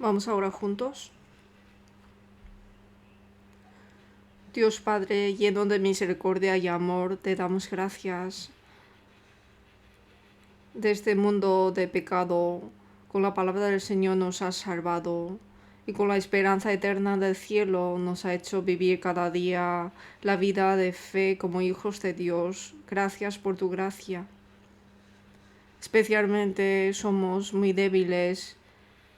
Vamos a orar juntos. Dios Padre, lleno de misericordia y amor, te damos gracias de este mundo de pecado. Con la palabra del Señor nos has salvado y con la esperanza eterna del cielo nos ha hecho vivir cada día la vida de fe como hijos de Dios. Gracias por tu gracia. Especialmente somos muy débiles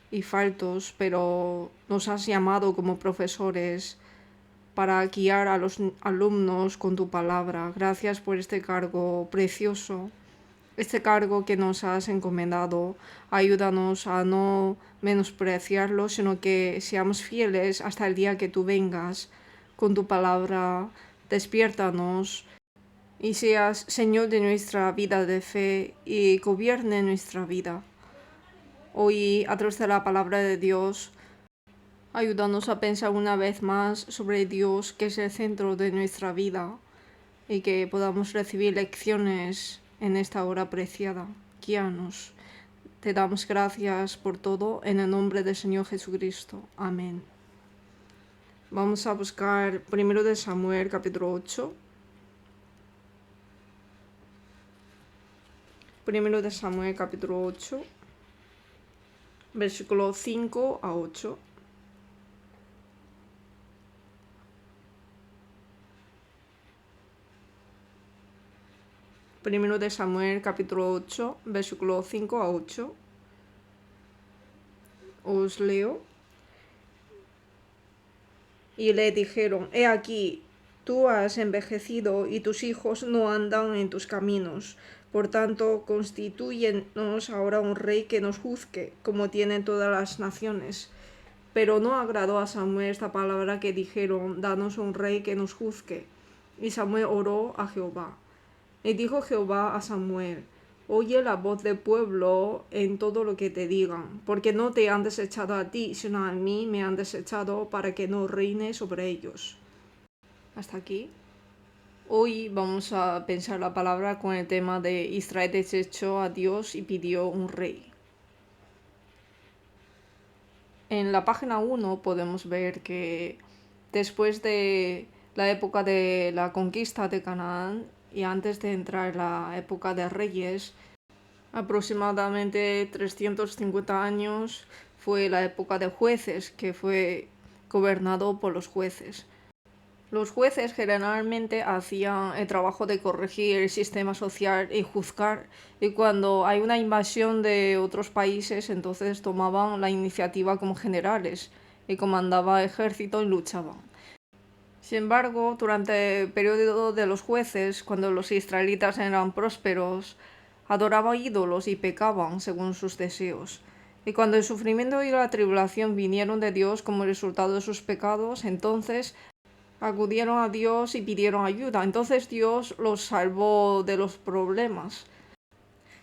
y faltos, pero nos has llamado como profesores para guiar a los alumnos con tu palabra. Gracias por este cargo precioso, este cargo que nos has encomendado. Ayúdanos a no menospreciarlo, sino que seamos fieles hasta el día que tú vengas. Con tu palabra, despiértanos y seas Señor de nuestra vida de fe y gobierne nuestra vida. Hoy, a través de la palabra de Dios, ayúdanos a pensar una vez más sobre Dios, que es el centro de nuestra vida, y que podamos recibir lecciones en esta hora preciada. Guíanos. Te damos gracias por todo, en el nombre del Señor Jesucristo. Amén. Vamos a buscar 1 de Samuel, capítulo 8. 1 de Samuel, capítulo 8, versículo 5 a 8. Primero de Samuel, capítulo 8, versículo 5 a 8. Os leo. Y le dijeron: He aquí, tú has envejecido y tus hijos no andan en tus caminos. Por tanto, constitúyenos ahora un rey que nos juzgue, como tienen todas las naciones. Pero no agradó a Samuel esta palabra que dijeron: Danos un rey que nos juzgue. Y Samuel oró a Jehová. Y dijo Jehová a Samuel: Oye la voz del pueblo en todo lo que te digan, porque no te han desechado a ti, sino a mí me han desechado para que no reine sobre ellos. Hasta aquí. Hoy vamos a pensar la palabra con el tema de Israel desechó a Dios y pidió un rey. En la página 1 podemos ver que después de la época de la conquista de Canaán y antes de entrar en la época de reyes, aproximadamente 350 años fue la época de jueces, que fue gobernado por los jueces. Los jueces generalmente hacían el trabajo de corregir el sistema social y juzgar, y cuando hay una invasión de otros países, entonces tomaban la iniciativa como generales y comandaban ejército y luchaban. Sin embargo, durante el periodo de los jueces, cuando los israelitas eran prósperos, adoraban ídolos y pecaban según sus deseos. Y cuando el sufrimiento y la tribulación vinieron de Dios como resultado de sus pecados, entonces acudieron a Dios y pidieron ayuda. Entonces Dios los salvó de los problemas.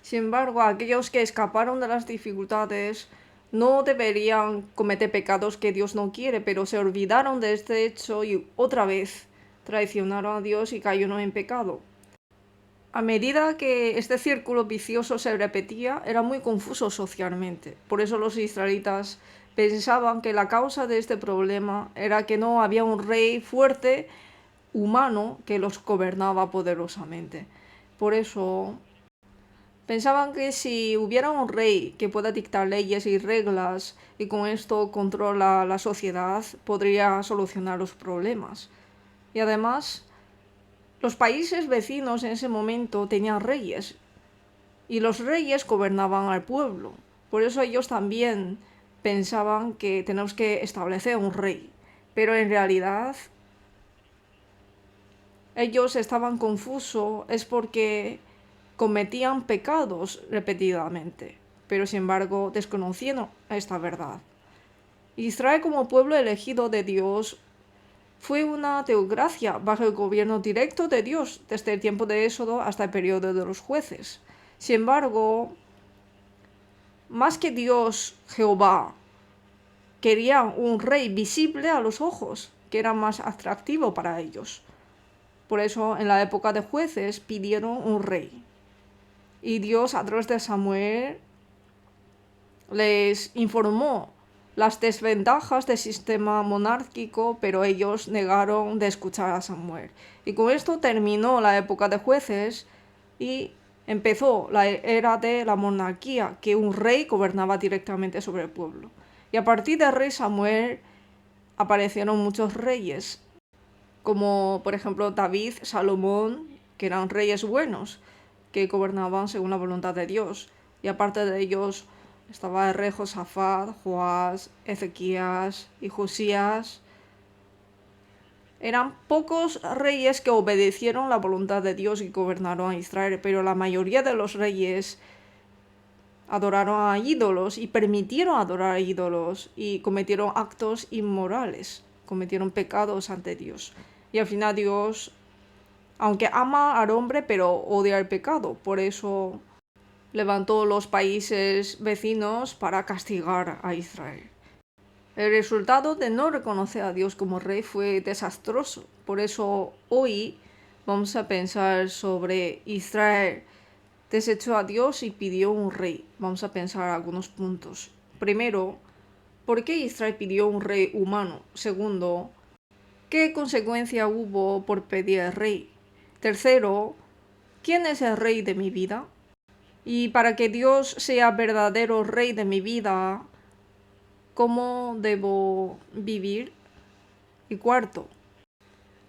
Sin embargo, aquellos que escaparon de las dificultades no deberían cometer pecados que Dios no quiere, pero se olvidaron de este hecho y otra vez traicionaron a Dios y cayeron en pecado. A medida que este círculo vicioso se repetía, era muy confuso socialmente. Por eso los israelitas pensaban que la causa de este problema era que no había un rey fuerte, humano, que los gobernaba poderosamente. Por eso pensaban que si hubiera un rey que pueda dictar leyes y reglas y con esto controla la sociedad, podría solucionar los problemas. Y además, los países vecinos en ese momento tenían reyes y los reyes gobernaban al pueblo. Por eso ellos también pensaban que tenemos que establecer un rey. Pero en realidad ellos estaban confusos, es porque cometían pecados repetidamente, pero sin embargo desconocieron esta verdad. Israel, como pueblo elegido de Dios, fue una teocracia bajo el gobierno directo de Dios desde el tiempo de Éxodo hasta el periodo de los jueces. Sin embargo, más que Dios, Jehová, querían un rey visible a los ojos, que era más atractivo para ellos. Por eso, en la época de jueces, pidieron un rey. Y Dios, a través de Samuel, les informó las desventajas del sistema monárquico, pero ellos negaron de escuchar a Samuel. Y con esto terminó la época de jueces y empezó la era de la monarquía, que un rey gobernaba directamente sobre el pueblo. Y a partir del rey Samuel aparecieron muchos reyes, como por ejemplo David, Salomón, que eran reyes buenos, que gobernaban según la voluntad de Dios. Y aparte de ellos estaba el rey Josafat, Joás, Ezequías y Josías. Eran pocos reyes que obedecieron la voluntad de Dios y gobernaron a Israel, pero la mayoría de los reyes adoraron a ídolos y permitieron adorar a ídolos y cometieron actos inmorales, cometieron pecados ante Dios. Y al final Dios, aunque ama al hombre, pero odia el pecado, por eso levantó los países vecinos para castigar a Israel. El resultado de no reconocer a Dios como rey fue desastroso. Por eso hoy vamos a pensar sobre Israel. Desechó a Dios y pidió un rey. Vamos a pensar algunos puntos. Primero, ¿por qué Israel pidió un rey humano? Segundo, ¿qué consecuencia hubo por pedir el rey? Tercero, ¿quién es el rey de mi vida? Y para que Dios sea verdadero rey de mi vida, ¿cómo debo vivir? Y cuarto,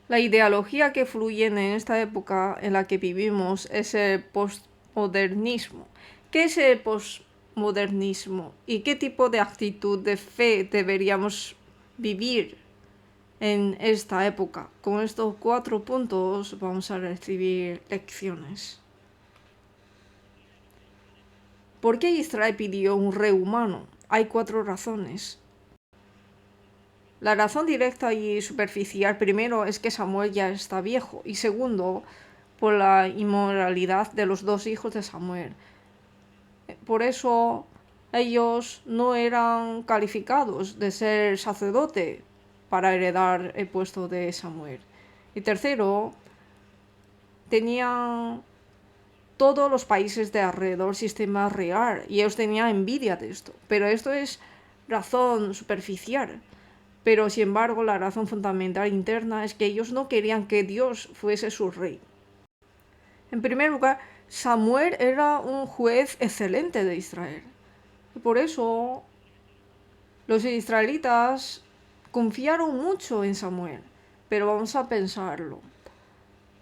la ideología que fluye en esta época en la que vivimos es el postmodernismo. ¿Qué es el postmodernismo? ¿Y qué tipo de actitud de fe deberíamos vivir en esta época? Con estos 4 puntos vamos a recibir lecciones. ¿Por qué Israel pidió un rey humano? Hay 4 razones. La razón directa y superficial primero es que Samuel ya está viejo y segundo, por la inmoralidad de los 2 hijos de Samuel. Por eso ellos no eran calificados de ser sacerdote para heredar el puesto de Samuel. Y tercero, tenían todos los países de alrededor sistema real y ellos tenían envidia de esto. Pero esto es razón superficial. Pero sin embargo la razón fundamental interna es que ellos no querían que Dios fuese su rey. En primer lugar, Samuel era un juez excelente de Israel. Y por eso los israelitas confiaron mucho en Samuel. Pero vamos a pensarlo.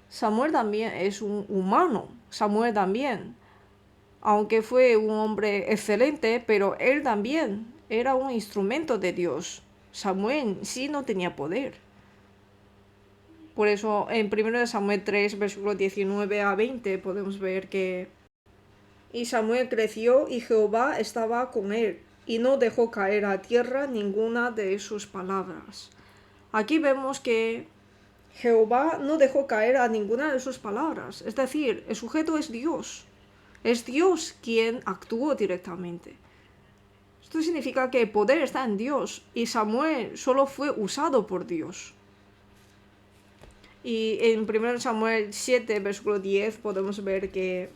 Samuel también es un humano. Samuel también, aunque fue un hombre excelente, pero él también era un instrumento de Dios. Samuel sí no tenía poder. Por eso en 1 Samuel 3, versículos 19 a 20 podemos ver que y Samuel creció y Jehová estaba con él y no dejó caer a tierra ninguna de sus palabras. Aquí vemos que Jehová no dejó caer a ninguna de sus palabras. Es decir, el sujeto es Dios. Es Dios quien actuó directamente. Esto significa que el poder está en Dios y Samuel solo fue usado por Dios. Y en 1 Samuel 7, versículo 10 podemos ver que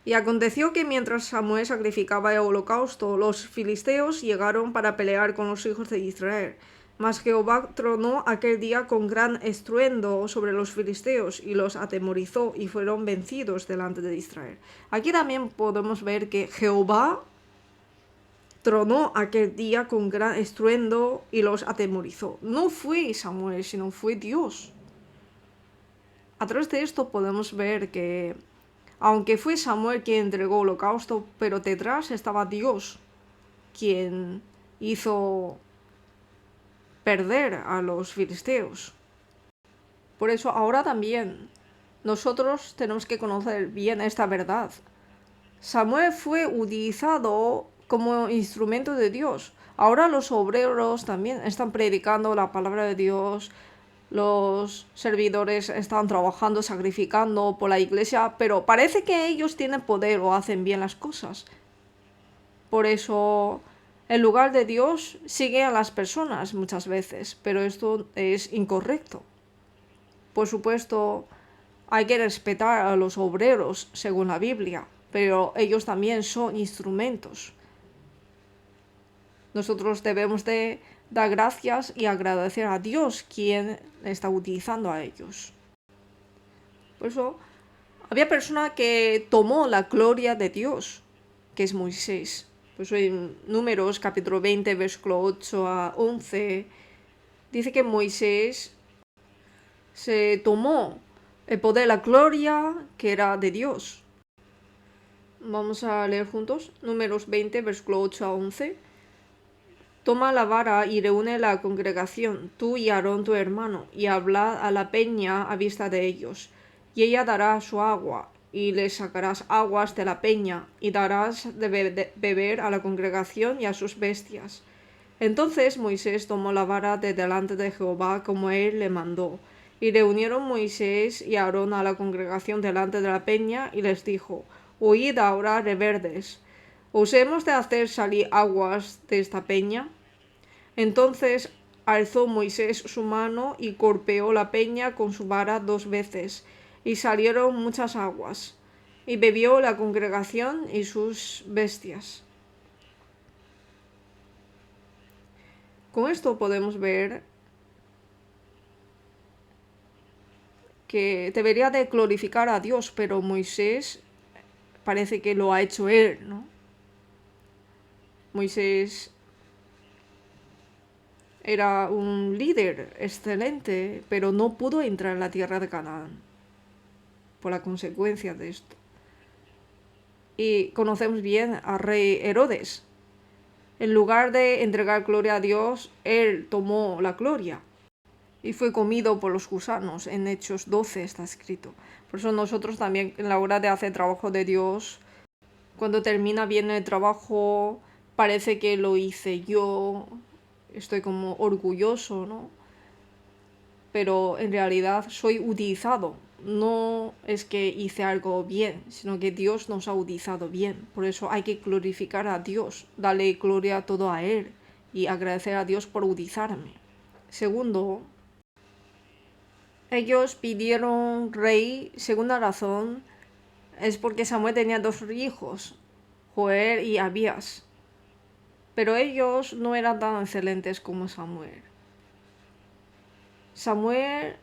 y aconteció que mientras Samuel sacrificaba el holocausto, los filisteos llegaron para pelear con los hijos de Israel. Mas Jehová tronó aquel día con gran estruendo sobre los filisteos y los atemorizó y fueron vencidos delante de Israel. Aquí también podemos ver que Jehová tronó aquel día con gran estruendo y los atemorizó. No fue Samuel, sino fue Dios. A través de esto podemos ver que aunque fue Samuel quien entregó el holocausto, pero detrás estaba Dios, quien hizo perder a los filisteos. Por eso ahora también nosotros tenemos que conocer bien esta verdad. Samuel fue utilizado como instrumento de Dios. Ahora los obreros también están predicando la palabra de Dios. Los servidores están trabajando, sacrificando por la iglesia, pero parece que ellos tienen poder o hacen bien las cosas. Por eso, en lugar de Dios, siguen a las personas muchas veces, pero esto es incorrecto. Por supuesto, hay que respetar a los obreros según la Biblia, pero ellos también son instrumentos. nosotros debemos de dar gracias y agradecer a Dios quien está utilizando a ellos. Por eso, había persona que tomó la gloria de Dios, que es Moisés. Por eso en Números capítulo 20, versículo 8 a 11, dice que Moisés se tomó el poder, la gloria que era de Dios. Vamos a leer juntos. Números 20, versículo 8 a 11. Toma la vara y reúne la congregación, tú y Aarón tu hermano, y hablad a la peña a vista de ellos. Y ella dará su agua, y les sacarás aguas de la peña, y darás de beber a la congregación y a sus bestias. Entonces Moisés tomó la vara de delante de Jehová como él le mandó. Y reunieron Moisés y Aarón a la congregación delante de la peña, y les dijo: Oíd ahora, rebeldes, ¿os hemos de hacer salir aguas de esta peña? Entonces alzó Moisés su mano y golpeó la peña con su vara 2 veces, y salieron muchas aguas, y bebió la congregación y sus bestias. Con esto podemos ver que debería de glorificar a Dios, pero Moisés parece que lo ha hecho él, ¿no? Moisés era un líder excelente, pero no pudo entrar en la tierra de Canaán por la consecuencia de esto. Y conocemos bien al rey Herodes. En lugar de entregar gloria a Dios, él tomó la gloria y fue comido por los gusanos. En Hechos 12 está escrito. Por eso nosotros también, en la hora de hacer trabajo de Dios, cuando termina bien el trabajo, parece que lo hice yo, estoy como orgulloso, ¿no? Pero en realidad soy utilizado. No es que hice algo bien, sino que Dios nos ha utilizado bien. Por eso hay que glorificar a Dios, darle gloria todo a Él y agradecer a Dios por utilizarme. Segundo, ellos pidieron rey. Segunda razón es porque Samuel tenía 2 hijos, Joel y Abías. Pero ellos no eran tan excelentes como Samuel. Samuel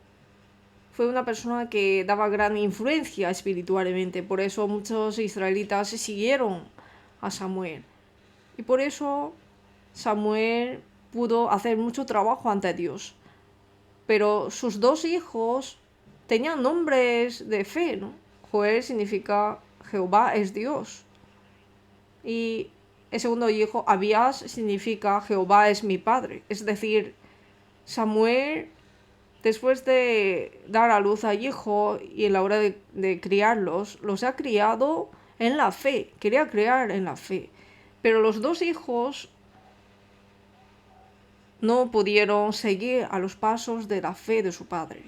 fue una persona que daba gran influencia espiritualmente, por eso muchos israelitas siguieron a Samuel. Y por eso Samuel pudo hacer mucho trabajo ante Dios. Pero sus 2 hijos tenían nombres de fe, ¿no? Joel significa Jehová es Dios. Y el segundo hijo, Abías, significa Jehová es mi padre. Es decir, Samuel, después de dar a luz al hijo y en la hora de criarlos, los ha criado en la fe. Quería criar en la fe. Pero los 2 hijos no pudieron seguir a los pasos de la fe de su padre.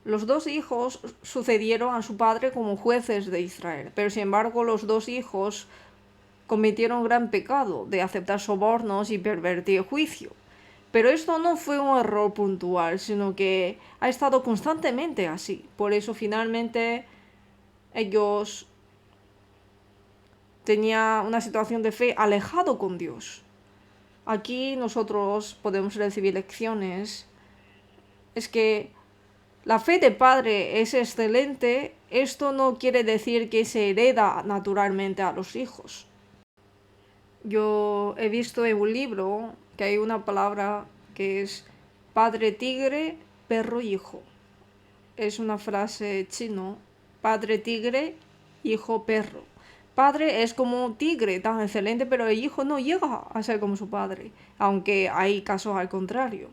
Los 2 hijos sucedieron a su padre como jueces de Israel, pero sin embargo los 2 hijos cometieron gran pecado de aceptar sobornos y pervertir el juicio. Pero esto no fue un error puntual, sino que ha estado constantemente así. Por eso finalmente ellos tenían una situación de fe alejado con Dios. Aquí nosotros podemos recibir lecciones. Es que la fe de padre es excelente. Esto no quiere decir que se hereda naturalmente a los hijos. Yo he visto en un libro que hay una palabra que es padre tigre, perro hijo. Es una frase chino, padre tigre, hijo perro. Padre es como un tigre tan excelente, pero el hijo no llega a ser como su padre, aunque hay casos al contrario.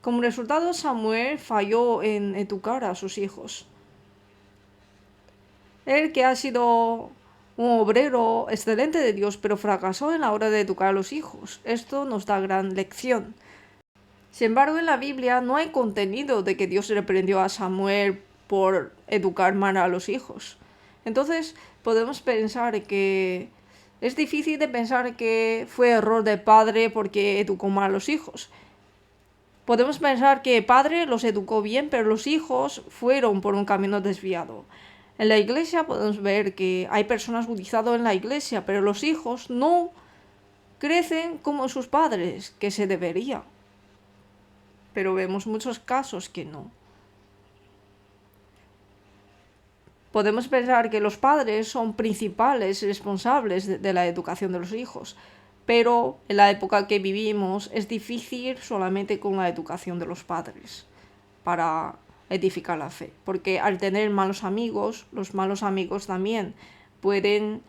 Como resultado, Samuel falló en educar a sus hijos. Él, que ha sido un obrero excelente de Dios, pero fracasó en la hora de educar a los hijos. Esto nos da gran lección. Sin embargo, en la Biblia no hay contenido de que Dios reprendió a Samuel por educar mal a los hijos. Entonces, podemos pensar que es difícil de pensar que fue error del padre porque educó mal a los hijos. Podemos pensar que el padre los educó bien, pero los hijos fueron por un camino desviado. En la iglesia podemos ver que hay personas utilizadas en la iglesia, pero los hijos no crecen como sus padres, que se debería. Pero vemos muchos casos que no. Podemos pensar que los padres son principales responsables de la educación de los hijos, pero en la época que vivimos es difícil solamente con la educación de los padres para edificar la fe, porque al tener malos amigos, los malos amigos también pueden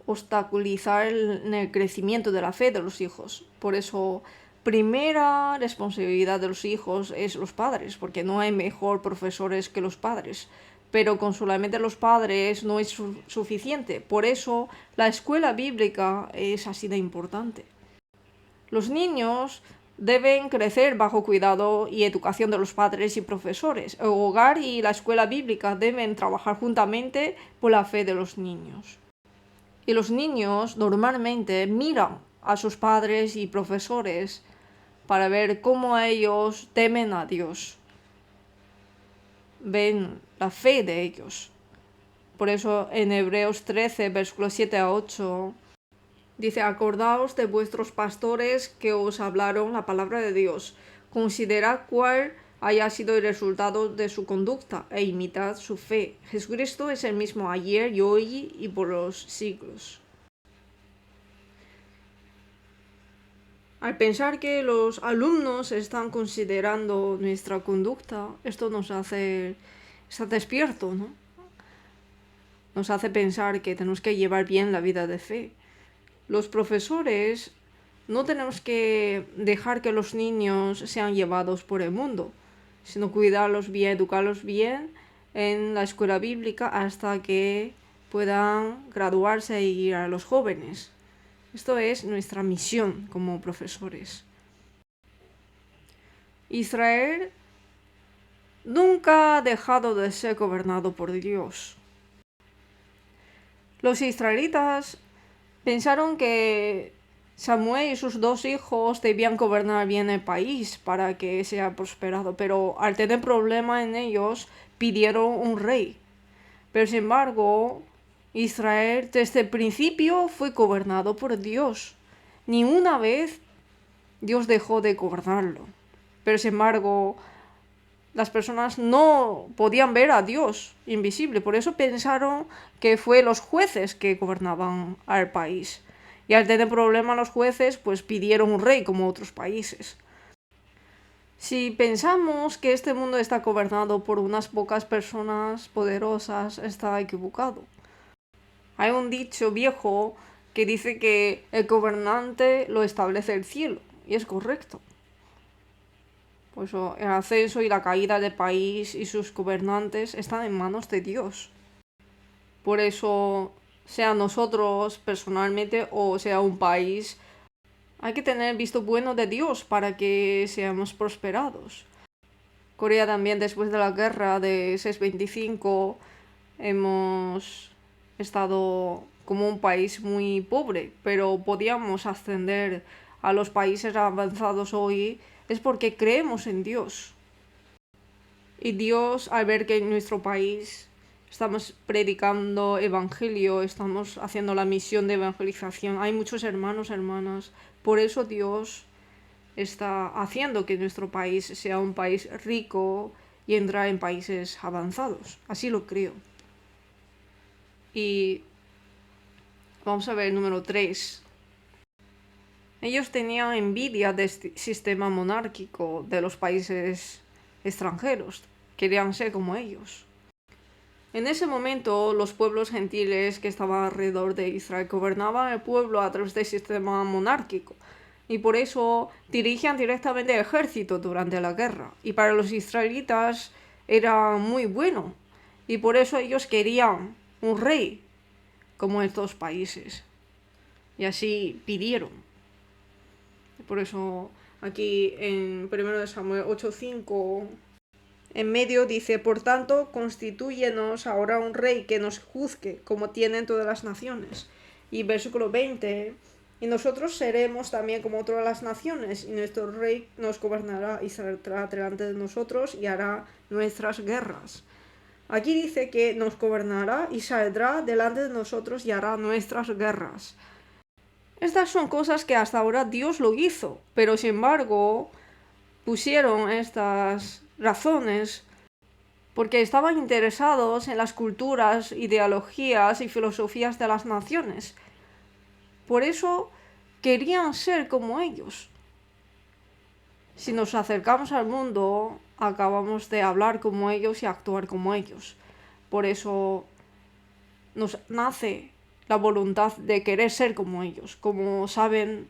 obstaculizar el crecimiento de la fe de los hijos. Por eso, primera responsabilidad de los hijos es los padres, porque no hay mejor profesores que los padres. Pero con solamente los padres no es suficiente. Por eso la escuela bíblica es así de importante. Los niños deben crecer bajo cuidado y educación de los padres y profesores. El hogar y la escuela bíblica deben trabajar juntamente por la fe de los niños. Y los niños normalmente miran a sus padres y profesores para ver cómo ellos temen a Dios. Ven la fe de ellos. Por eso en Hebreos 13, versículos 7 a 8, dice: acordaos de vuestros pastores que os hablaron la palabra de Dios. Considerad cuál haya sido el resultado de su conducta e imitad su fe. Jesucristo es el mismo ayer y hoy y por los siglos. Al pensar que los alumnos están considerando nuestra conducta, esto nos hace estar despierto, ¿no? Nos hace pensar que tenemos que llevar bien la vida de fe. Los profesores no tenemos que dejar que los niños sean llevados por el mundo, sino cuidarlos bien, educarlos bien en la escuela bíblica hasta que puedan graduarse e ir a los jóvenes. Esto es nuestra misión como profesores. Israel nunca ha dejado de ser gobernado por Dios. Los israelitas pensaron que Samuel y sus 2 hijos debían gobernar bien el país para que sea prosperado, pero al tener problema en ellos pidieron un rey. Pero sin embargo, Israel desde el principio fue gobernado por Dios. Ni una vez Dios dejó de gobernarlo. Pero sin embargo, las personas no podían ver a Dios invisible. Por eso pensaron que fue los jueces que gobernaban al país. Y al tener problemas los jueces, pues pidieron un rey como otros países. Si pensamos que este mundo está gobernado por unas pocas personas poderosas, está equivocado. Hay un dicho viejo que dice que el gobernante lo establece el cielo, y es correcto. Por eso el ascenso y la caída del país y sus gobernantes están en manos de Dios. Por eso, sea nosotros personalmente o sea un país, hay que tener el visto bueno de Dios para que seamos prosperados. Corea también, después de la guerra de 625, hemos estado como un país muy pobre, pero podíamos ascender a los países avanzados hoy, es porque creemos en Dios. Y Dios, al ver que en nuestro país estamos predicando evangelio, estamos haciendo la misión de evangelización, hay muchos hermanos, hermanas, por eso Dios está haciendo que nuestro país sea un país rico y entrar en países avanzados. Así lo creo. Y vamos a ver el número 3. Ellos tenían envidia de este sistema monárquico de los países extranjeros. Querían ser como ellos. En ese momento, los pueblos gentiles que estaban alrededor de Israel gobernaban el pueblo a través del sistema monárquico. Y por eso dirigían directamente el ejército durante la guerra. Y para los israelitas era muy bueno. Y por eso ellos querían un rey como estos países. Y así pidieron. Por eso aquí en 1 Samuel 8:5 en medio dice: por tanto, constitúyenos ahora un rey que nos juzgue como tienen todas las naciones. Y versículo 20: y nosotros seremos también como todas las naciones, y nuestro rey nos gobernará y saldrá delante de nosotros y hará nuestras guerras. Aquí dice que nos gobernará y saldrá delante de nosotros y hará nuestras guerras. Estas son cosas que hasta ahora Dios lo hizo, pero sin embargo pusieron estas razones porque estaban interesados en las culturas, ideologías y filosofías de las naciones. Por eso querían ser como ellos. Si nos acercamos al mundo, acabamos de hablar como ellos y actuar como ellos. Por eso nos nace la voluntad de querer ser como ellos. Como saben,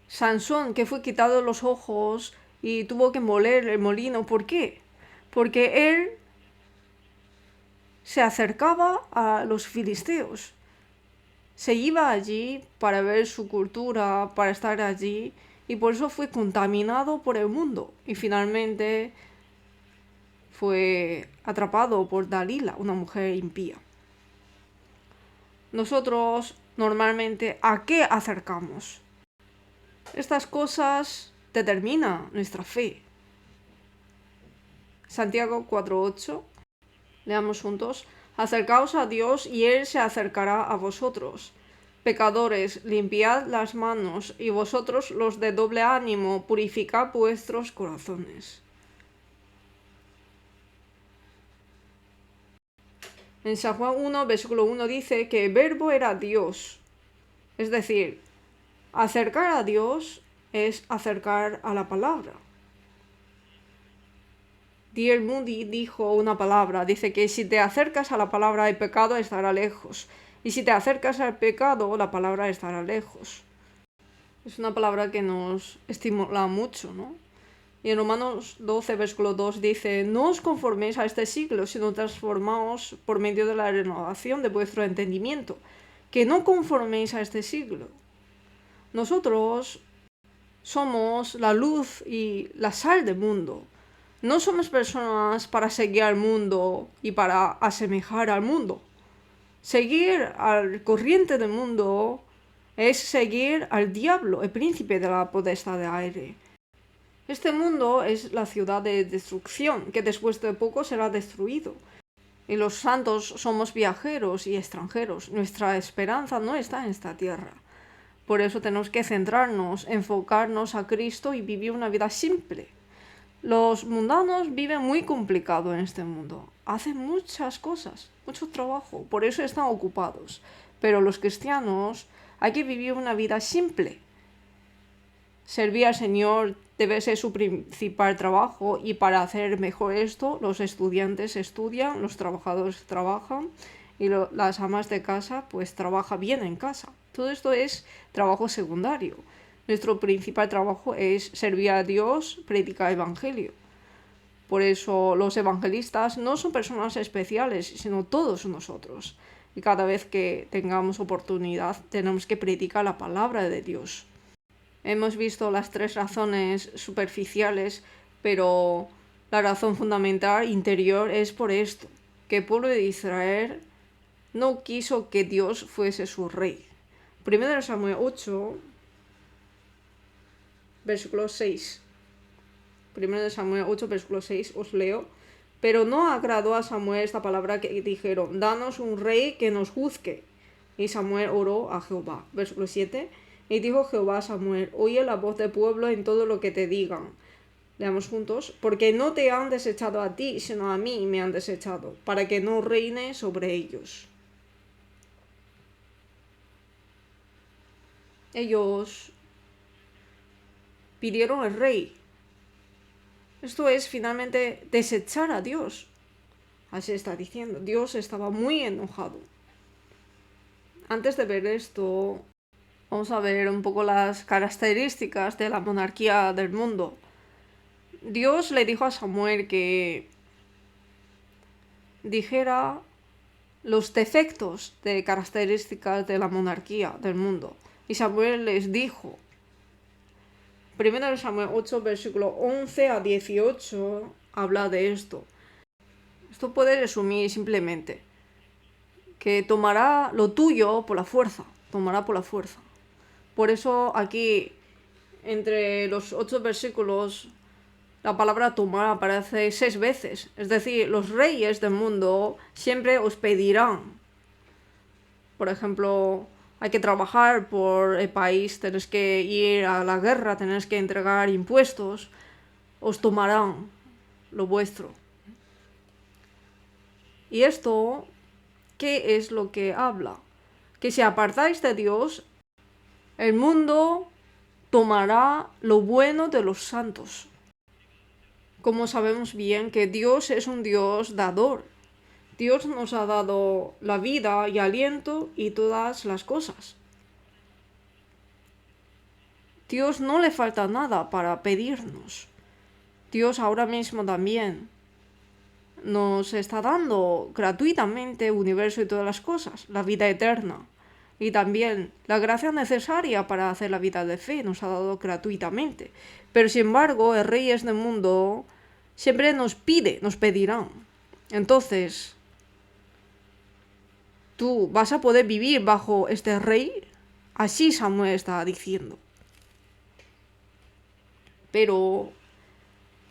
Sansón, que fue quitado los ojos y tuvo que moler el molino. ¿Por qué? Porque él se acercaba a los filisteos. Se iba allí para ver su cultura, para estar allí, y por eso fue contaminado por el mundo. Y finalmente fue atrapado por Dalila, una mujer impía. Nosotros normalmente, ¿a qué acercamos? Estas cosas determinan nuestra fe. Santiago 4:8. Leamos juntos. Acercaos a Dios y Él se acercará a vosotros. Pecadores, limpiad las manos, y vosotros los de doble ánimo, purificad vuestros corazones. En San Juan 1, versículo 1 dice que el verbo era Dios. Es decir, acercar a Dios es acercar a la palabra. D.L. Moody dijo una palabra, dice que si te acercas a la palabra el pecado estará lejos, y si te acercas al pecado la palabra estará lejos. Es una palabra que nos estimula mucho, ¿no? Y en Romanos 12, versículo 2 dice, no os conforméis a este siglo, sino transformaos por medio de la renovación de vuestro entendimiento, que no conforméis a este siglo. Nosotros somos la luz y la sal del mundo. No somos personas para seguir al mundo y para asemejar al mundo. Seguir al corriente del mundo es seguir al diablo, el príncipe de la potestad de aire. Este mundo es la ciudad de destrucción, que después de poco será destruido. Y los santos somos viajeros y extranjeros. Nuestra esperanza no está en esta tierra. Por eso tenemos que centrarnos, enfocarnos a Cristo y vivir una vida simple. Los mundanos viven muy complicado en este mundo. Hacen muchas cosas, mucho trabajo, por eso están ocupados. Pero los cristianos hay que vivir una vida simple. Servir al Señor debe ser su principal trabajo, y para hacer mejor esto, los estudiantes estudian, los trabajadores trabajan y las amas de casa pues trabajan bien en casa. Todo esto es trabajo secundario. Nuestro principal trabajo es servir a Dios, predicar el evangelio. Por eso los evangelistas no son personas especiales, sino todos nosotros. Y cada vez que tengamos oportunidad tenemos que predicar la palabra de Dios. Hemos visto las 3 razones superficiales, pero la razón fundamental interior es por esto, que el pueblo de Israel no quiso que Dios fuese su rey. 1 Samuel 8, versículo 6. 1 Samuel 8, versículo 6, os leo. Pero no agradó a Samuel esta palabra que dijeron, danos un rey que nos juzgue. Y Samuel oró a Jehová. Versículo 7. Y dijo Jehová a Samuel, oye la voz del pueblo en todo lo que te digan. Leamos juntos. Porque no te han desechado a ti, sino a mí me han desechado, para que no reine sobre ellos. Ellos pidieron el rey. Esto es finalmente desechar a Dios. Así está diciendo. Dios estaba muy enojado. Antes de ver esto, vamos a ver un poco las características de la monarquía del mundo. Dios le dijo a Samuel que dijera los defectos de características de la monarquía del mundo. Y Samuel les dijo, 1 Samuel 8, versículo 11 a 18, habla de esto. Esto puede resumir simplemente que tomará lo tuyo por la fuerza, tomará por la fuerza. Por eso aquí, entre los 8 versículos, la palabra tomar aparece 6 veces. Es decir, los reyes del mundo siempre os pedirán. Por ejemplo, hay que trabajar por el país, tenés que ir a la guerra, tenés que entregar impuestos, os tomarán lo vuestro. Y esto, ¿qué es lo que habla? Que si apartáis de Dios, el mundo tomará lo bueno de los santos. Como sabemos bien que Dios es un Dios dador. Dios nos ha dado la vida y aliento y todas las cosas. Dios no le falta nada para pedirnos. Dios ahora mismo también nos está dando gratuitamente el universo y todas las cosas, la vida eterna. Y también la gracia necesaria para hacer la vida de fe nos ha dado gratuitamente. Pero sin embargo, el rey de este mundo siempre nos pedirán. Entonces, ¿tú vas a poder vivir bajo este rey? Así Samuel está diciendo. Pero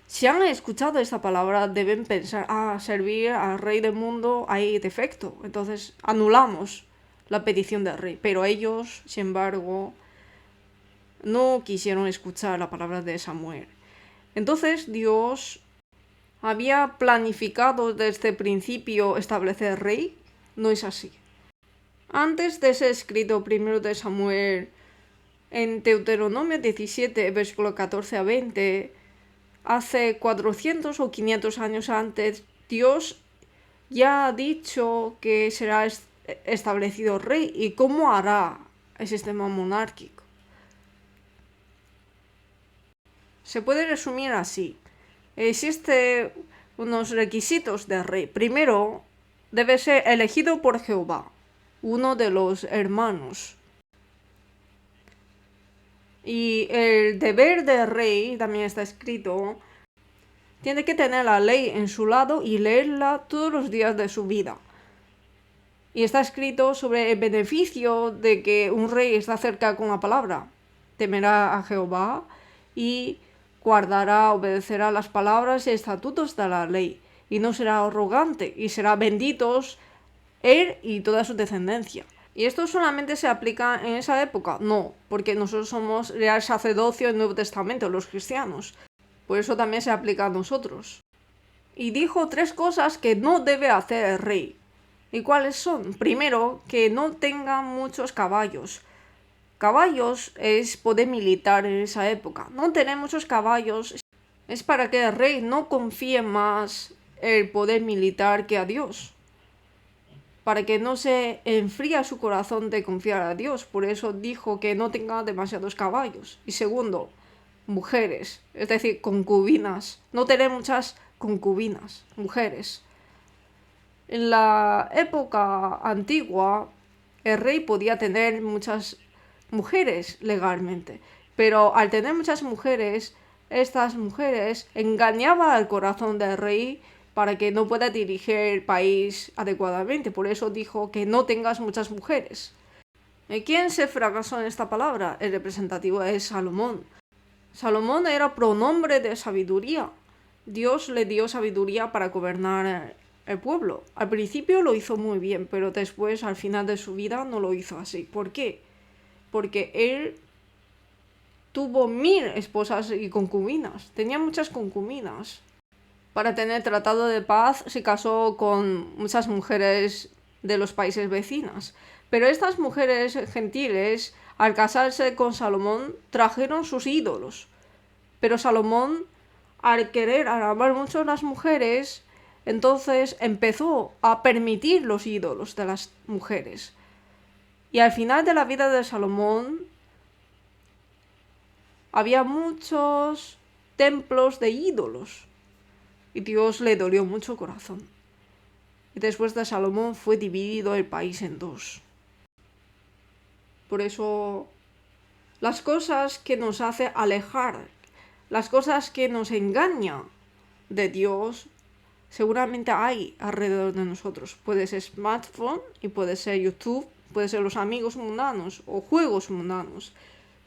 si han escuchado esta palabra, deben pensar, servir al rey del mundo hay defecto. Entonces anulamos la petición del rey. Pero ellos, sin embargo, no quisieron escuchar la palabra de Samuel. Entonces Dios había planificado desde el principio establecer rey. No es así. Antes de ser escrito primero de Samuel, en Deuteronomio 17, versículo 14 a 20, hace 400 o 500 años antes, Dios ya ha dicho que será establecido rey y cómo hará el sistema monárquico. Se puede resumir así. Existen unos requisitos del rey. Primero, debe ser elegido por Jehová, uno de los hermanos. Y el deber del rey, también está escrito, tiene que tener la ley en su lado y leerla todos los días de su vida. Y está escrito sobre el beneficio de que un rey está cerca con la palabra. Temerá a Jehová y guardará, obedecerá las palabras y estatutos de la ley. Y no será arrogante y será benditos él y toda su descendencia. ¿Y esto solamente se aplica en esa época? No, porque nosotros somos real sacerdocio del Nuevo Testamento, los cristianos. Por eso también se aplica a nosotros. Y dijo 3 cosas que no debe hacer el rey. ¿Y cuáles son? Primero, que no tenga muchos caballos. Caballos es poder militar en esa época. No tener muchos caballos es para que el rey no confíe más el poder militar que a Dios. Para que no se enfríe su corazón de confiar a Dios. Por eso dijo que no tenga demasiados caballos. Y segundo, mujeres, es decir, concubinas. No tener muchas concubinas, mujeres. En la época antigua, el rey podía tener muchas mujeres legalmente. Pero al tener muchas mujeres, estas mujeres engañaban al corazón del rey para que no pueda dirigir el país adecuadamente. Por eso dijo que no tengas muchas mujeres. ¿Y quién se fracasó en esta palabra? El representativo es Salomón. Salomón era pronombre de sabiduría. Dios le dio sabiduría para gobernar el pueblo. Al principio lo hizo muy bien, pero después, al final de su vida, no lo hizo así. ¿Por qué? Porque él tuvo 1000 esposas y concubinas. Tenía muchas concubinas. Para tener tratado de paz se casó con muchas mujeres de los países vecinos. Pero estas mujeres gentiles, al casarse con Salomón, trajeron sus ídolos. Pero Salomón, al querer alabar mucho a las mujeres, entonces empezó a permitir los ídolos de las mujeres. Y al final de la vida de Salomón, había muchos templos de ídolos. Y Dios le dolió mucho el corazón. Y después de Salomón fue dividido el país en 2. Por eso, las cosas que nos hace alejar, las cosas que nos engañan de Dios, seguramente hay alrededor de nosotros. Puede ser smartphone y puede ser YouTube, puede ser los amigos mundanos o juegos mundanos.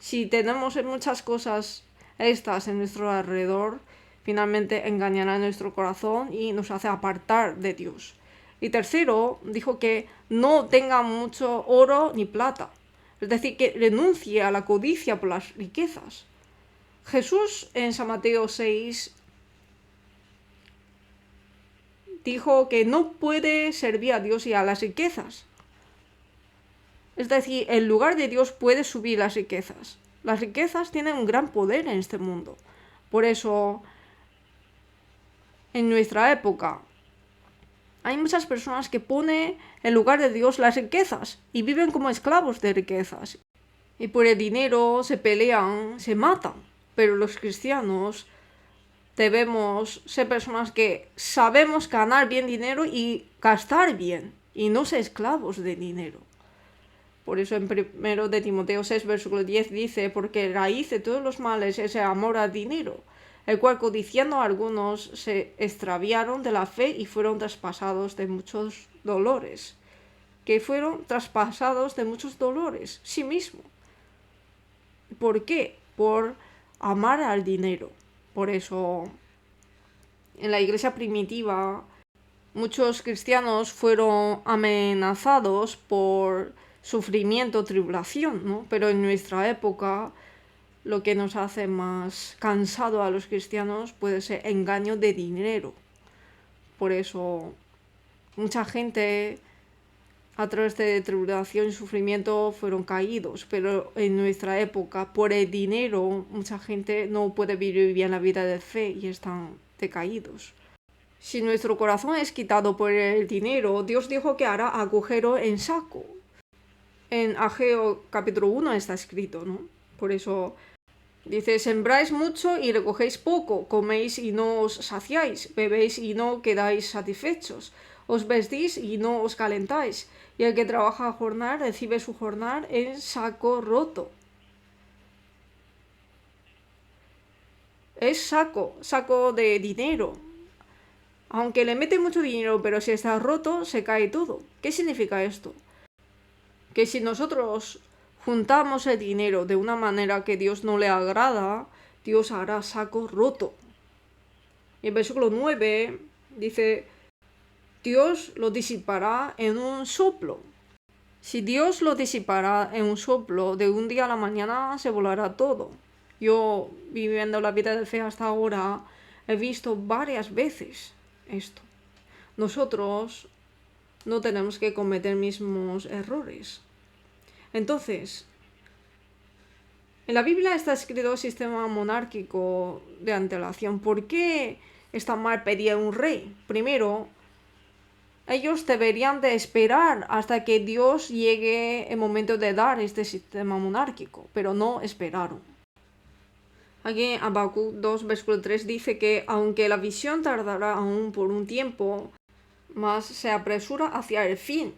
Si tenemos muchas cosas estas en nuestro alrededor, finalmente engañará nuestro corazón y nos hace apartar de Dios. Y tercero, dijo que no tenga mucho oro ni plata. Es decir, que renuncie a la codicia por las riquezas. Jesús en San Mateo 6 dijo que no puede servir a Dios y a las riquezas. Es decir, en lugar de Dios puede subir las riquezas. Las riquezas tienen un gran poder en este mundo. Por eso, en nuestra época, hay muchas personas que ponen en lugar de Dios las riquezas y viven como esclavos de riquezas. Y por el dinero se pelean, se matan. Pero los cristianos debemos ser personas que sabemos ganar bien dinero y gastar bien, y no ser esclavos de dinero. Por eso en 1 de Timoteo 6, versículo 10 dice, porque raíz de todos los males es el amor al dinero, el cual codiciando a algunos se extraviaron de la fe y fueron traspasados de muchos dolores. Que fueron traspasados de muchos dolores, sí mismo. ¿Por qué? Por amar al dinero. Por eso, en la iglesia primitiva, muchos cristianos fueron amenazados por sufrimiento, tribulación, ¿no? Pero en nuestra época, lo que nos hace más cansado a los cristianos puede ser engaño de dinero. Por eso, mucha gente a través de tribulación y sufrimiento fueron caídos, pero en nuestra época, por el dinero, mucha gente no puede vivir bien la vida de fe y están decaídos. Si nuestro corazón es quitado por el dinero, Dios dijo que hará agujero en saco. En Ageo capítulo 1 está escrito, ¿no? Por eso dice, sembráis mucho y recogéis poco, coméis y no os saciáis, bebéis y no quedáis satisfechos, os vestís y no os calentáis, y el que trabaja a jornal recibe su jornal en saco roto. Es saco de dinero. Aunque le mete mucho dinero, pero si está roto, se cae todo. ¿Qué significa esto? Que si nosotros juntamos el dinero de una manera que Dios no le agrada, Dios hará saco roto. Y el versículo 9 dice, Dios lo disipará en un soplo. Si Dios lo disipará en un soplo, de un día a la mañana se volará todo. Yo, viviendo la vida de fe hasta ahora, he visto varias veces esto. Nosotros no tenemos que cometer mismos errores. Entonces, en la Biblia está escrito sistema monárquico de antelación. ¿Por qué está mal pedir un rey? Primero, ellos deberían de esperar hasta que Dios llegue el momento de dar este sistema monárquico, pero no esperaron. Aquí en Habacuc 2, versículo 3 dice que aunque la visión tardará aún por un tiempo, mas se apresura hacia el fin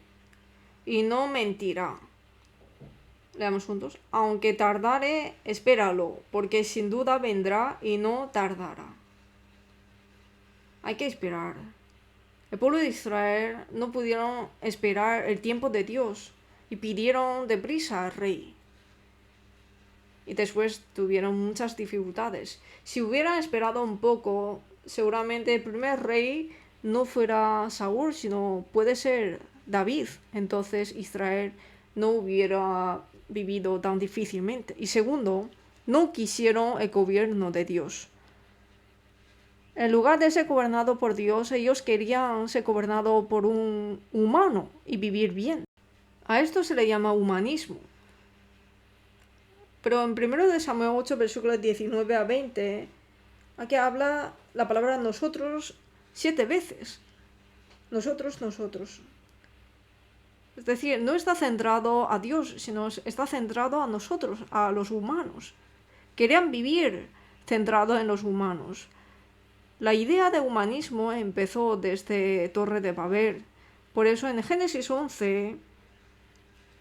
y no mentirá. Leamos juntos. Aunque tardare, espéralo, porque sin duda vendrá y no tardará. Hay que esperar. El pueblo de Israel no pudieron esperar el tiempo de Dios y pidieron deprisa al rey. Y después tuvieron muchas dificultades. Si hubieran esperado un poco, seguramente el primer rey no fuera Saúl, sino puede ser David. Entonces Israel no hubiera vivido tan difícilmente. Y segundo, no quisieron el gobierno de Dios. En lugar de ser gobernado por Dios, ellos querían ser gobernados por un humano y vivir bien. A esto se le llama humanismo. Pero en 1 Samuel 8, versículos 19 a 20, aquí habla la palabra nosotros 7 veces. Nosotros. Es decir, no está centrado a Dios, sino está centrado a nosotros, a los humanos. Querían vivir centrado en los humanos. La idea de humanismo empezó desde Torre de Babel. Por eso en Génesis 11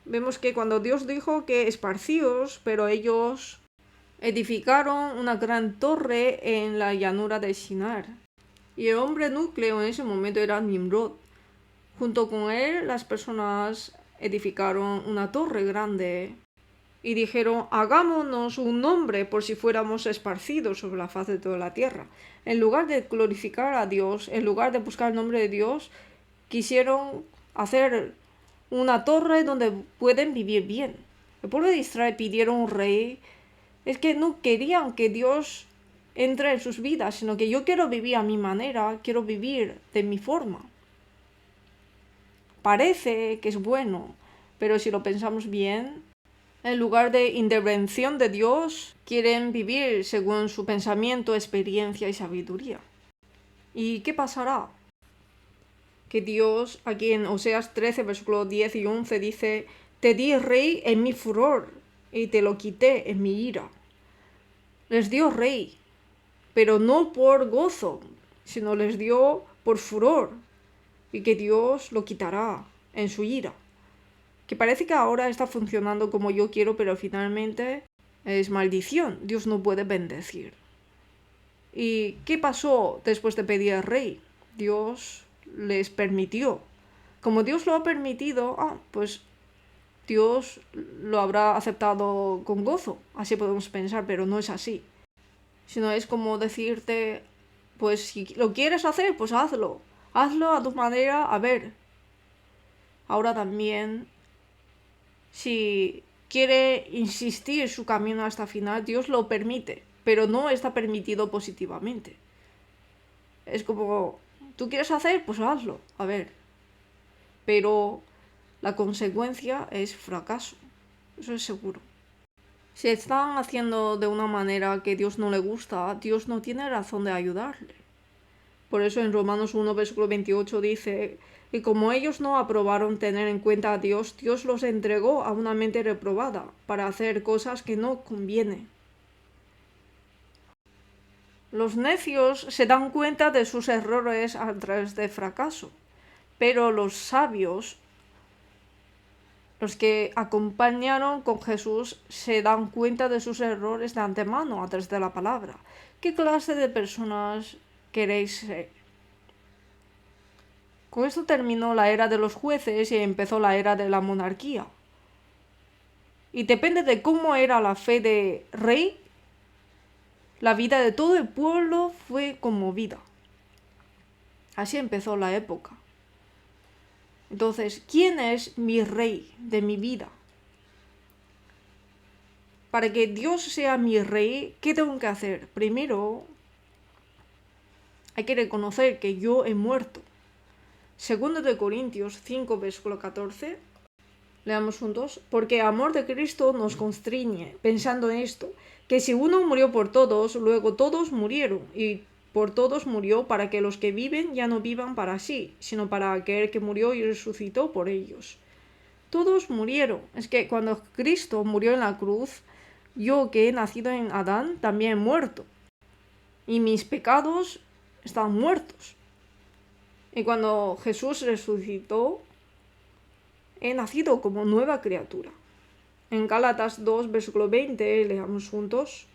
vemos que cuando Dios dijo que esparcíos, pero ellos edificaron una gran torre en la llanura de Shinar. Y el hombre núcleo en ese momento era Nimrod. Junto con él las personas edificaron una torre grande y dijeron, hagámonos un nombre por si fuéramos esparcidos sobre la faz de toda la tierra. En lugar de glorificar a Dios, en lugar de buscar el nombre de Dios, quisieron hacer una torre donde pueden vivir bien. El pueblo de Israel pidieron un rey. Es que no querían que Dios entre en sus vidas, sino que yo quiero vivir a mi manera, quiero vivir de mi forma. Parece que es bueno, pero si lo pensamos bien, en lugar de intervención de Dios, quieren vivir según su pensamiento, experiencia y sabiduría. ¿Y qué pasará? Que Dios, aquí en Oseas 13, versículos 10 y 11, dice: te di rey en mi furor y te lo quité en mi ira. Les dio rey, pero no por gozo, sino les dio por furor, y que Dios lo quitará en su ira. Que parece que ahora está funcionando como yo quiero, pero finalmente es maldición. Dios no puede bendecir. ¿Y qué pasó después de pedir al rey? Dios les permitió. Como Dios lo ha permitido, pues Dios lo habrá aceptado con gozo. Así podemos pensar, pero no es así. Sino es como decirte, pues si lo quieres hacer, pues hazlo. Hazlo a tu manera, a ver. Ahora también, si quiere insistir su camino hasta el final, Dios lo permite, pero no está permitido positivamente. Es como, tú quieres hacer, pues hazlo, a ver. Pero la consecuencia es fracaso, eso es seguro. Si están haciendo de una manera que Dios no le gusta, Dios no tiene razón de ayudarle. Por eso en Romanos 1, versículo 28 dice: y como ellos no aprobaron tener en cuenta a Dios, Dios los entregó a una mente reprobada para hacer cosas que no conviene. Los necios se dan cuenta de sus errores a través del fracaso, pero los sabios, los que acompañaron con Jesús, se dan cuenta de sus errores de antemano a través de la palabra. ¿Qué clase de personas queréis ser? Con esto terminó la era de los jueces y empezó la era de la monarquía. Y depende de cómo era la fe de rey, la vida de todo el pueblo fue conmovida. Así empezó la época. Entonces, ¿quién es mi rey de mi vida? Para que Dios sea mi rey, ¿qué tengo que hacer? Primero, hay que reconocer que yo he muerto. Segundo de Corintios 5, versículo 14. Leamos juntos. Porque el amor de Cristo nos constriñe, pensando en esto, que si uno murió por todos, luego todos murieron, y por todos murió para que los que viven ya no vivan para sí, sino para aquel que murió y resucitó por ellos. Todos murieron. Es que cuando Cristo murió en la cruz, yo que he nacido en Adán también he muerto. Y mis pecados están muertos. Y cuando Jesús resucitó, he nacido como nueva criatura. En Gálatas 2, versículo 20, leamos juntos.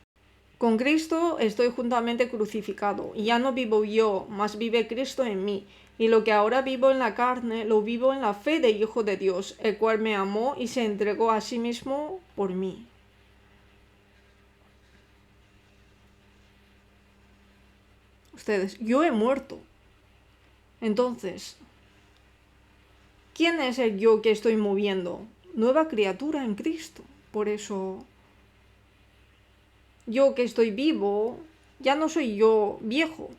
Con Cristo estoy juntamente crucificado, y ya no vivo yo, mas vive Cristo en mí. Y lo que ahora vivo en la carne, lo vivo en la fe del Hijo de Dios, el cual me amó y se entregó a sí mismo por mí. Ustedes, yo he muerto. Entonces, ¿quién es el yo que estoy moviendo? Nueva criatura en Cristo. Por eso, yo que estoy vivo, ya no soy yo viejo,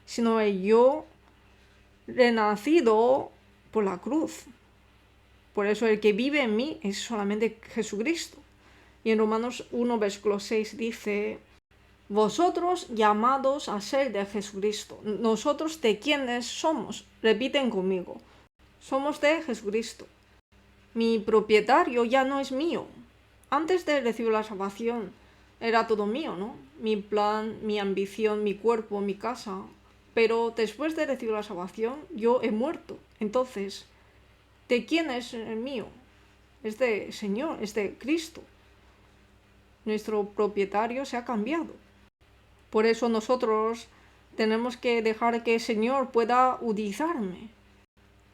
sino el yo renacido por la cruz. Por eso el que vive en mí es solamente Jesucristo. Y en Romanos 1, versículo 6 dice: vosotros llamados a ser de Jesucristo. ¿Nosotros de quiénes somos? Repiten conmigo. Somos de Jesucristo. Mi propietario ya no es mío. Antes de recibir la salvación era todo mío, ¿no? Mi plan, mi ambición, mi cuerpo, mi casa. Pero después de recibir la salvación, yo he muerto. Entonces, ¿de quién es el mío? Es de Señor, es de Cristo. Nuestro propietario se ha cambiado. Por eso nosotros tenemos que dejar que el Señor pueda utilizarme.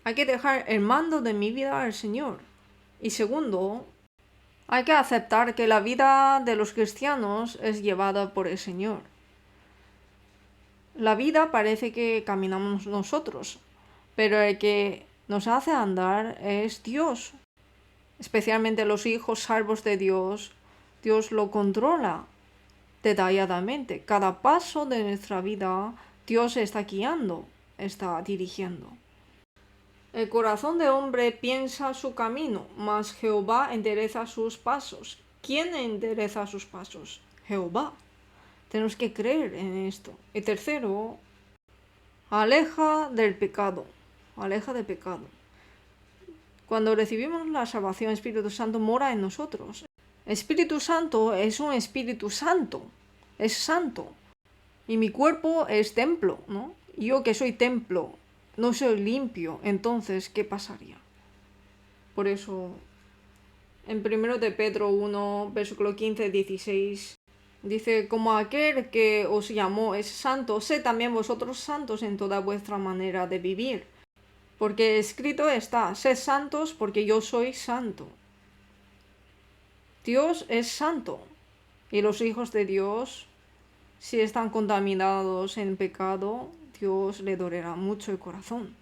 Hay que dejar el mando de mi vida al Señor. Y segundo, hay que aceptar que la vida de los cristianos es llevada por el Señor. La vida parece que caminamos nosotros, pero el que nos hace andar es Dios. especialmente los hijos salvos de Dios, Dios lo controla detalladamente. Cada paso de nuestra vida, Dios está guiando, está dirigiendo. El corazón de hombre piensa su camino, mas Jehová endereza sus pasos. ¿Quién endereza sus pasos? Jehová. Tenemos que creer en esto. Y tercero, aleja del pecado. Aleja del pecado. Cuando recibimos la salvación, el Espíritu Santo mora en nosotros. El Espíritu Santo es un Espíritu Santo. Es santo. Y mi cuerpo es templo, ¿no? Yo que soy templo, no soy limpio, entonces, ¿qué pasaría? Por eso, en 1 de Pedro 1, versículo 15-16, dice, como aquel que os llamó es santo, sed también vosotros santos en toda vuestra manera de vivir. Porque escrito está, sed santos porque yo soy santo. Dios es santo, y los hijos de Dios, si están contaminados en pecado, Dios le dolerá mucho el corazón.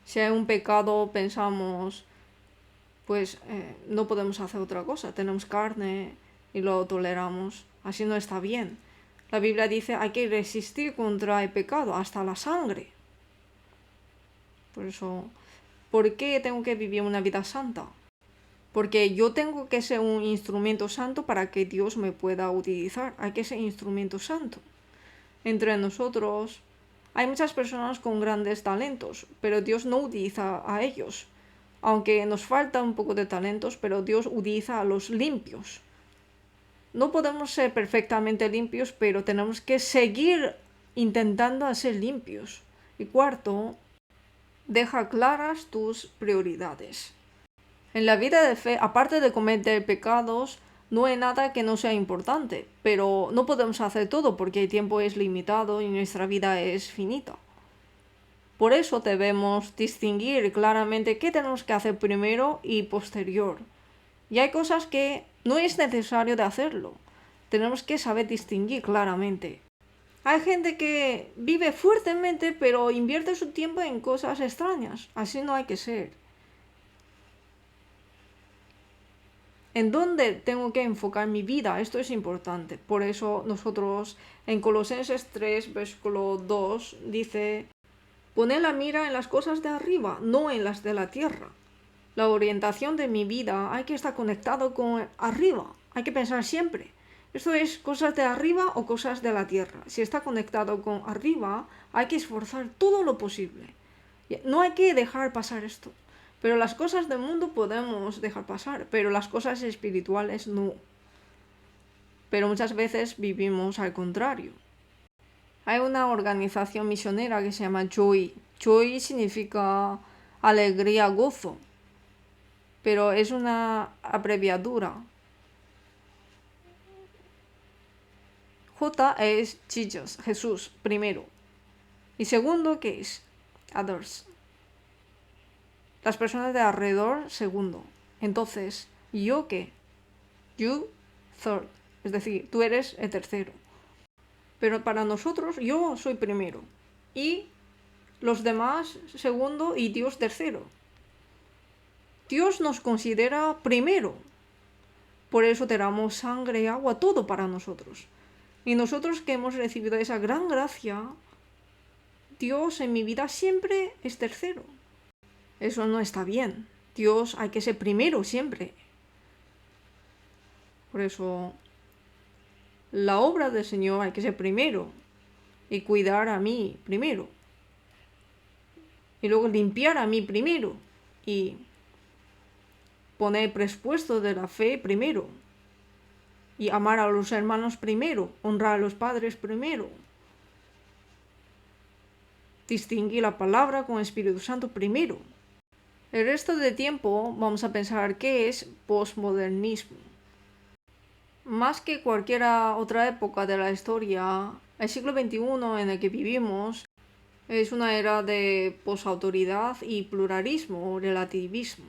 Si hay un pecado, pensamos, pues no podemos hacer otra cosa. Tenemos carne y lo toleramos. Así no está bien. La Biblia dice hay que resistir contra el pecado hasta la sangre. Por eso, ¿por qué tengo que vivir una vida santa? Porque yo tengo que ser un instrumento santo para que Dios me pueda utilizar. Hay que ser instrumento santo. Entre nosotros hay muchas personas con grandes talentos, pero Dios no utiliza a ellos. Aunque nos falta un poco de talentos, pero Dios utiliza a los limpios. No podemos ser perfectamente limpios, pero tenemos que seguir intentando ser limpios. Y cuarto, deja claras tus prioridades. En la vida de fe, aparte de cometer pecados, no hay nada que no sea importante, pero no podemos hacer todo porque el tiempo es limitado y nuestra vida es finita. Por eso debemos distinguir claramente qué tenemos que hacer primero y posterior. Y hay cosas que no es necesario de hacerlo. Tenemos que saber distinguir claramente. Hay gente que vive fuertemente pero invierte su tiempo en cosas extrañas. Así no hay que ser. ¿En dónde tengo que enfocar mi vida? Esto es importante. Por eso nosotros en Colosenses 3, versículo 2, dice, poned la mira en las cosas de arriba, no en las de la tierra. La orientación de mi vida hay que estar conectado con arriba. Hay que pensar siempre. Esto es cosas de arriba o cosas de la tierra. Si está conectado con arriba, hay que esforzar todo lo posible. No hay que dejar pasar esto. Pero las cosas del mundo podemos dejar pasar, pero las cosas espirituales no. Pero muchas veces vivimos al contrario. Hay una organización misionera que se llama Joy. Joy significa alegría, gozo, pero es una abreviatura. J es Jesus, Jesús, primero. Y segundo, ¿qué es? Others. Las personas de alrededor, segundo. Entonces, ¿yo qué? You, third. Es decir, tú eres el tercero. Pero para nosotros, yo soy primero. Y los demás, segundo, y Dios tercero. Dios nos considera primero. Por eso derramamos sangre y agua, todo para nosotros. Y nosotros que hemos recibido esa gran gracia, Dios en mi vida siempre es tercero. Eso no está bien. Dios hay que ser primero siempre. Por eso, la obra del Señor hay que ser primero. Y cuidar a mí primero. Y luego limpiar a mí primero. Y poner presupuesto de la fe primero. Y amar a los hermanos primero. Honrar a los padres primero. Distinguir la palabra con el Espíritu Santo primero. El resto del tiempo vamos a pensar qué es posmodernismo. Más que cualquier otra época de la historia, el siglo XXI en el que vivimos es una era de posautoridad y pluralismo o relativismo.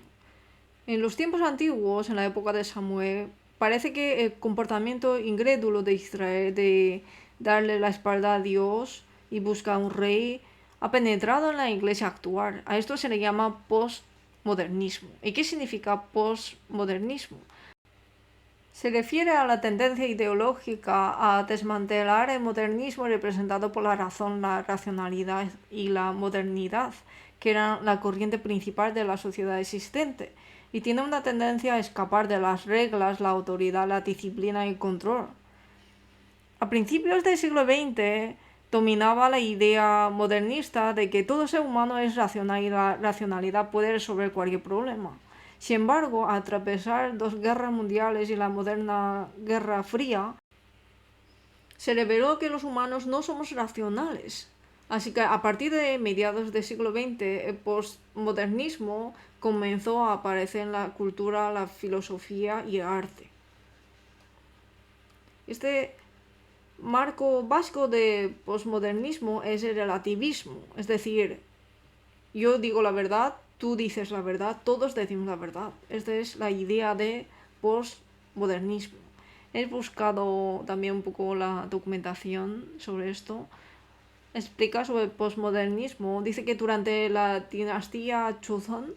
En los tiempos antiguos, en la época de Samuel, parece que el comportamiento incrédulo de Israel de darle la espalda a Dios y buscar un rey ha penetrado en la iglesia actual. A esto se le llama postmodernismo. ¿Y qué significa postmodernismo? Se refiere a la tendencia ideológica a desmantelar el modernismo representado por la razón, la racionalidad y la modernidad, que eran la corriente principal de la sociedad existente, y tiene una tendencia a escapar de las reglas, la autoridad, la disciplina y el control. A principios del siglo XX dominaba la idea modernista de que todo ser humano es racional y la racionalidad puede resolver cualquier problema. Sin embargo, al atravesar dos guerras mundiales y la moderna Guerra Fría, se reveló que los humanos no somos racionales. Así que a partir de mediados del siglo XX, el postmodernismo comenzó a aparecer en la cultura, la filosofía y el arte. Este marco básico de postmodernismo es el relativismo, es decir, yo digo la verdad, tú dices la verdad, todos decimos la verdad. Esta es la idea de postmodernismo. He buscado también un poco la documentación sobre esto. Explica sobre el postmodernismo. Dice que durante la dinastía Joseon,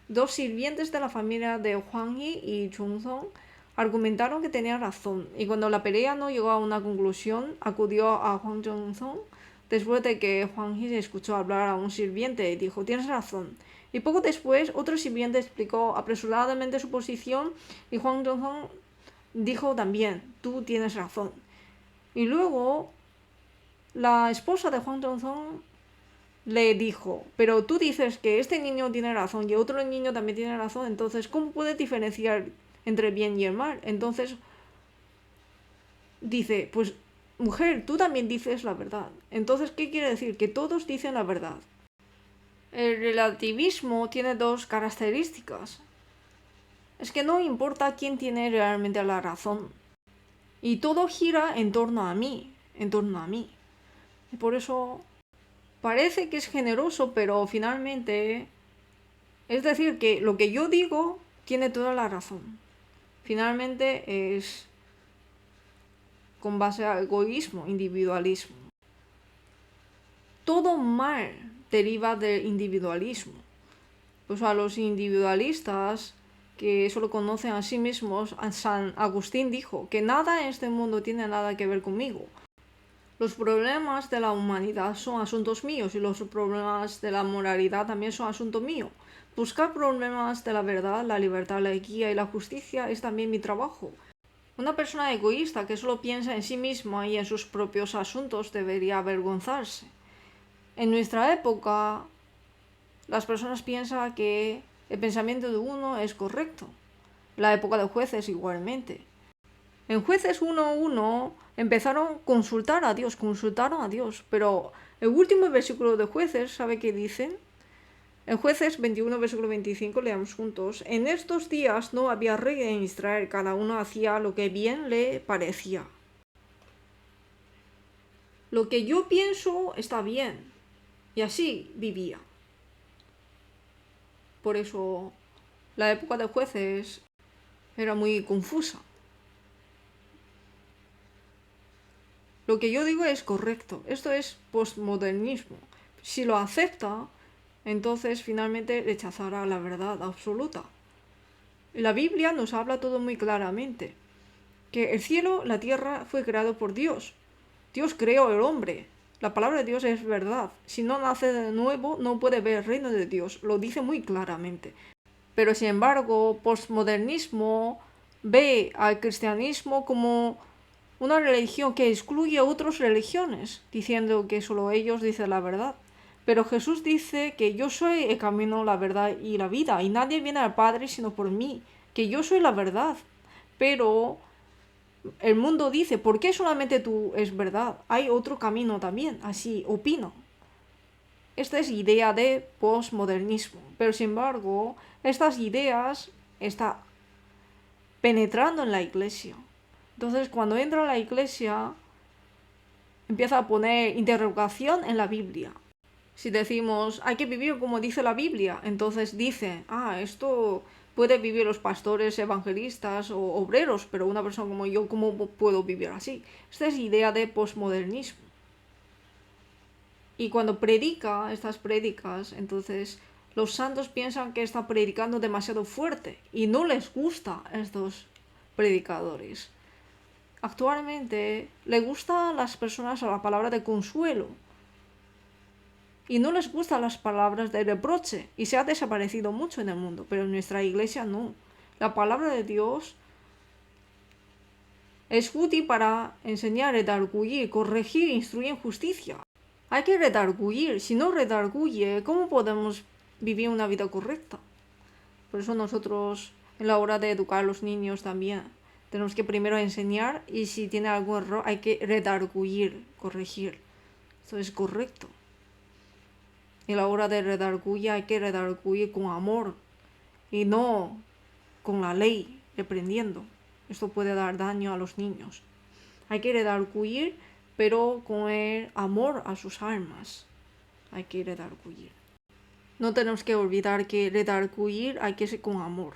dos sirvientes de la familia de Hwanghi y Chungzong argumentaron que tenían razón, y cuando la pelea no llegó a una conclusión, acudió a Huang Zhongzong después de que Hwanghi escuchó hablar a un sirviente y dijo: tienes razón. Y poco después, otro sirviente explicó apresuradamente su posición y Huang Zhongzong dijo también: tú tienes razón. Y luego la esposa de Huang Zhongzong le dijo: pero tú dices que este niño tiene razón y otro niño también tiene razón, entonces ¿cómo puedes diferenciar entre el bien y el mal? Entonces dice: pues mujer, tú también dices la verdad. Entonces, ¿qué quiere decir? Que todos dicen la verdad. El relativismo tiene dos características. Es que no importa quién tiene realmente la razón. Y todo gira en torno a mí, en torno a mí. Y por eso parece que es generoso, pero finalmente, es decir, que lo que yo digo tiene toda la razón. Finalmente es con base al egoísmo, individualismo. Todo mal deriva del individualismo. Pues a los individualistas que solo conocen a sí mismos, San Agustín dijo que nada en este mundo tiene nada que ver conmigo. Los problemas de la humanidad son asuntos míos y los problemas de la moralidad también son asunto mío. Buscar problemas de la verdad, la libertad, la equidad y la justicia es también mi trabajo. Una persona egoísta que solo piensa en sí misma y en sus propios asuntos debería avergonzarse. En nuestra época, las personas piensan que el pensamiento de uno es correcto. La época de Jueces igualmente. En Jueces 1:1 empezaron a consultaron a Dios, pero el último versículo de Jueces, ¿sabe qué dicen? En Jueces 21, versículo 25, leamos juntos: en estos días no había rey en Israel, cada uno hacía lo que bien le parecía. Lo que yo pienso está bien, y así vivía. Por eso la época de Jueces era muy confusa. Lo que yo digo es correcto. Esto es postmodernismo. Si lo acepta, entonces finalmente rechazará la verdad absoluta. La Biblia nos habla todo muy claramente. Que el cielo, la tierra fue creado por Dios. Dios creó el hombre. La palabra de Dios es verdad. Si no nace de nuevo, no puede ver el reino de Dios. Lo dice muy claramente. Pero sin embargo, postmodernismo ve al cristianismo como una religión que excluye a otras religiones, diciendo que solo ellos dicen la verdad. Pero Jesús dice que yo soy el camino, la verdad y la vida, y nadie viene al Padre sino por mí, que yo soy la verdad. Pero el mundo dice: ¿por qué solamente tú es verdad? Hay otro camino también, así opino. Esta es idea de postmodernismo, pero sin embargo, estas ideas están penetrando en la iglesia. Entonces, cuando entra a la iglesia, empieza a poner interrogación en la Biblia. Si decimos, hay que vivir como dice la Biblia, entonces dice, esto puede vivir los pastores, evangelistas o obreros, pero una persona como yo, ¿cómo puedo vivir así? Esta es idea de postmodernismo. Y cuando predica estas prédicas, entonces Los santos piensan que está predicando demasiado fuerte y no les gusta a estos predicadores. Actualmente le gusta a las personas la palabra de consuelo y no les gustan las palabras de reproche y se ha desaparecido mucho en el mundo, pero en nuestra iglesia no. La palabra de Dios es útil para enseñar, redarguir, corregir, instruir en justicia. Hay que redarguir. Si no redarguye, ¿cómo podemos vivir una vida correcta? Por eso nosotros, en la hora de educar a los niños también, tenemos que primero enseñar y si tiene algún error hay que redarguir, corregir. Esto es correcto. En la hora de redarguir hay que redarguir con amor y no con la ley, reprendiendo. Esto puede dar daño a los niños. Hay que redarguir, pero con el amor a sus almas. Hay que redarguir. No tenemos que olvidar que redarguir hay que ser con amor.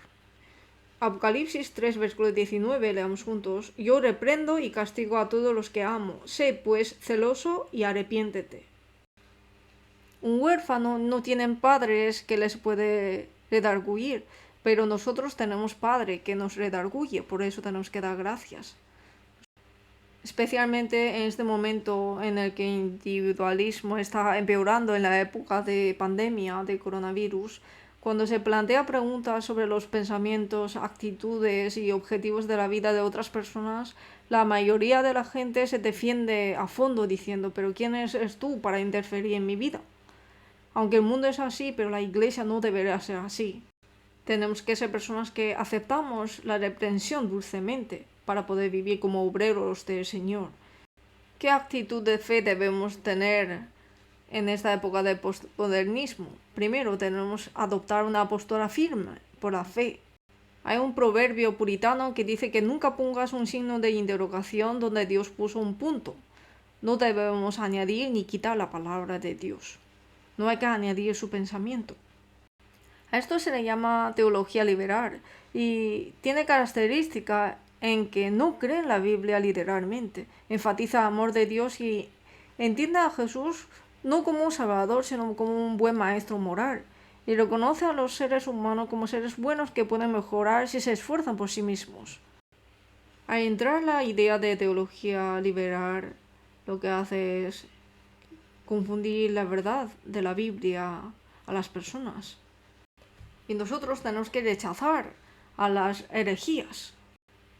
Apocalipsis 3, versículo 19, leamos juntos. Yo reprendo y castigo a todos los que amo. Sé pues celoso y arrepiéntete. Un huérfano no tiene padres que les puede redarguir, pero nosotros tenemos Padre que nos redarguye, por eso tenemos que dar gracias. Especialmente en este momento en el que el individualismo está empeorando en la época de pandemia de coronavirus, cuando se plantea preguntas sobre los pensamientos, actitudes y objetivos de la vida de otras personas, la mayoría de la gente se defiende a fondo diciendo, pero ¿quién eres tú para interferir en mi vida? Aunque el mundo es así, pero la iglesia no debería ser así. Tenemos que ser personas que aceptamos la reprensión dulcemente para poder vivir como obreros del Señor. ¿Qué actitud de fe debemos tener en esta época de postmodernismo? Primero, tenemos que adoptar una postura firme por la fe. Hay un proverbio puritano que dice que nunca pongas un signo de interrogación donde Dios puso un punto. No debemos añadir ni quitar la palabra de Dios. No hay que añadir su pensamiento. A esto se le llama teología liberal y tiene característica en que no cree en la Biblia literalmente, enfatiza el amor de Dios y entiende a Jesús no como un salvador, sino como un buen maestro moral, y reconoce a los seres humanos como seres buenos que pueden mejorar si se esfuerzan por sí mismos. Al entrar la idea de teología liberal, lo que hace es confundir la verdad de la Biblia a las personas. Y nosotros tenemos que rechazar a las herejías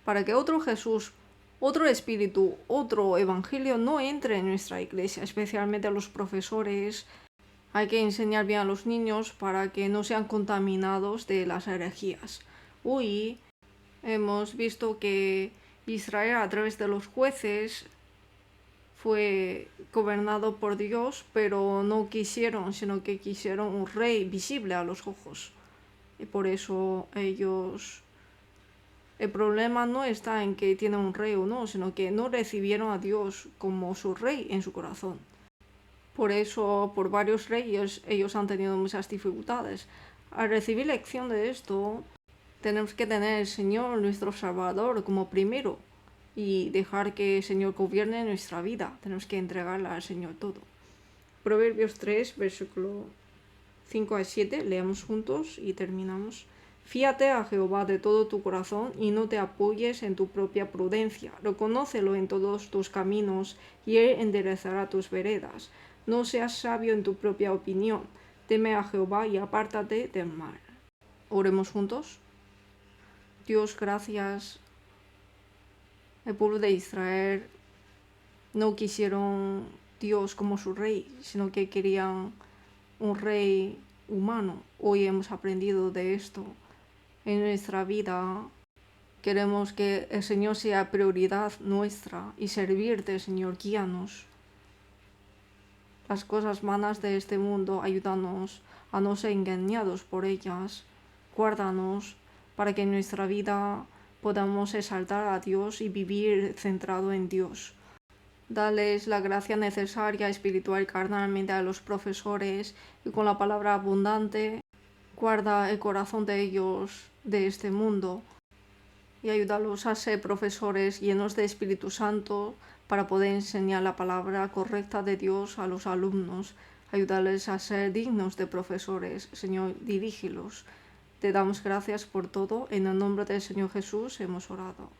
para que otro Jesús, otro espíritu, otro evangelio no entre en nuestra iglesia, especialmente a los profesores. Hay que enseñar bien a los niños para que no sean contaminados de las herejías. Hoy hemos visto que Israel a través de los jueces fue gobernado por Dios, pero no quisieron, sino que quisieron un rey visible a los ojos. Y por eso ellos... El problema no está en que tienen un rey o no, sino que no recibieron a Dios como su rey en su corazón. Por eso, por varios reyes, ellos han tenido muchas dificultades. Al recibir lección de esto, tenemos que tener al Señor, nuestro Salvador, como primero y dejar que el Señor gobierne nuestra vida. Tenemos que entregarla al Señor todo. Proverbios 3, versículo 5 a 7, leamos juntos y terminamos. Fíate a Jehová de todo tu corazón y no te apoyes en tu propia prudencia. Reconócelo en todos tus caminos y él enderezará tus veredas. No seas sabio en tu propia opinión. Teme a Jehová y apártate del mal. Oremos juntos. Dios, gracias. El pueblo de Israel no quisieron Dios como su rey, sino que querían un rey humano. Hoy hemos aprendido de esto. En nuestra vida queremos que el Señor sea prioridad nuestra y servirte, Señor, guíanos. Las cosas vanas de este mundo, ayúdanos a no ser engañados por ellas. Guárdanos para que en nuestra vida podamos exaltar a Dios y vivir centrado en Dios. Dales la gracia necesaria espiritual y carnalmente a los profesores y con la palabra abundante guarda el corazón de ellos de este mundo y ayúdalos a ser profesores llenos de Espíritu Santo para poder enseñar la palabra correcta de Dios a los alumnos. ayúdales a ser dignos de profesores. Señor, dirígelos. Te damos gracias por todo. En el nombre del Señor Jesús hemos orado.